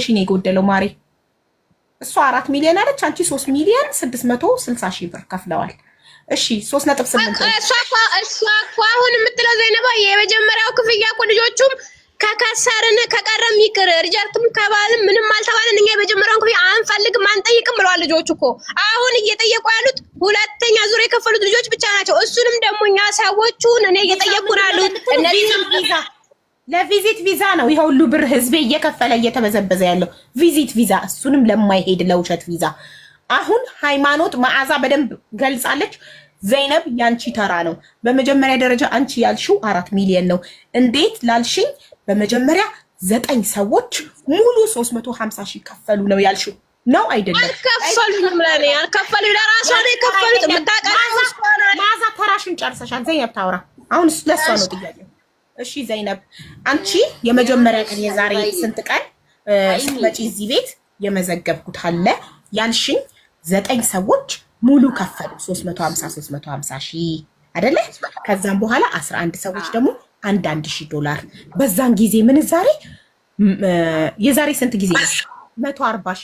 ሺህ ነው የጎደለው ማሬ። እሷ 4 ሚሊዮን አለች፣ አንቺ 3 ሚሊዮን 660 ሺህ ብር ከፍለዋል። እሺ 3.8 እሷ እኮ አሁን የምትለው ዘይነባ የመጀመሪያው ክፍያ እኮ ልጆቹም ከከሰርን ከቀረም ይቅር ሪጀክትም ከባልም ምንም አልተባለን እኛ የመጀመሪያውን ክፍያ አንፈልግም አንጠይቅም ብለዋል ልጆቹ እኮ። አሁን እየጠየቁ ያሉት ሁለተኛ ዙር የከፈሉት ልጆች ብቻ ናቸው። እሱንም ደግሞ እኛ ሰዎቹን እኔ እየጠየቁ ነው ያሉት እነዚህ ቪዛ ለቪዚት ቪዛ ነው ይሄ ሁሉ ብር ህዝቤ እየከፈለ እየተበዘበዘ ያለው ቪዚት ቪዛ፣ እሱንም ለማይሄድ ለውሸት ቪዛ። አሁን ሃይማኖት መዓዛ በደንብ ገልጻለች። ዘይነብ ያንቺ ተራ ነው። በመጀመሪያ ደረጃ አንቺ ያልሽው 4 ሚሊዮን ነው። እንዴት ላልሽኝ በመጀመሪያ 9 ሰዎች ሙሉ 350 ሺህ ከፈሉ ነው ያልሽው ነው አይደለም? አልከፈሉም ለኔ አልከፈሉ ለራሷ ነው የከፈሉት። መዓዛ ተራሽን ጨርሰሻል። ዘይነብ ታውራ። አሁን ለሷ ነው ጥያቄው። እሺ ዘይነብ አንቺ የመጀመሪያ ቀን የዛሬ ስንት ቀን ስትመጪ እዚህ ቤት የመዘገብኩት አለ ያልሽኝ 9 ሰዎች ሙሉ ከፈሉ 350 ሺህ አይደለ? ከዛም በኋላ 11 ሰዎች ደግሞ $1,000 በዛን ጊዜ ምንዛሬ የዛሬ ስንት ጊዜ ነው? 140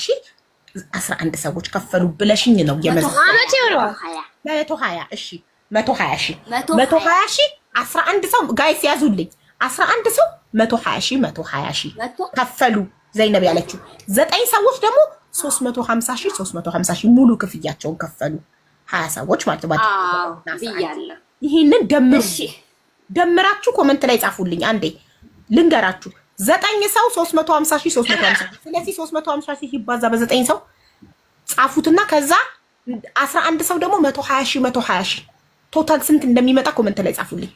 ሺህ 11 ሰዎች ከፈሉ ብለሽኝ ነው አመት ይሆነው 120 እሺ 120 ሺህ 11 ሰው ጋይስ ያዙልኝ 11 ሰው 120 ሺህ ከፈሉ ዘይነብ ያለችው 9 ሰዎች ደግሞ 350 ሺህ ሙሉ ክፍያቸውን ከፈሉ 20 ሰዎች ማለት ነው። ይሄንን ደምራችሁ ኮሜንት ላይ ጻፉልኝ። አንዴ ልንገራችሁ 9 ሰው 350 ሺህ ስለዚህ 350 ሺህ ይባዛ በ9 ሰው ጻፉትና ከዛ 11 ሰው ደግሞ 120 ሺህ ቶታል ስንት እንደሚመጣ ኮሜንት ላይ ጻፉልኝ።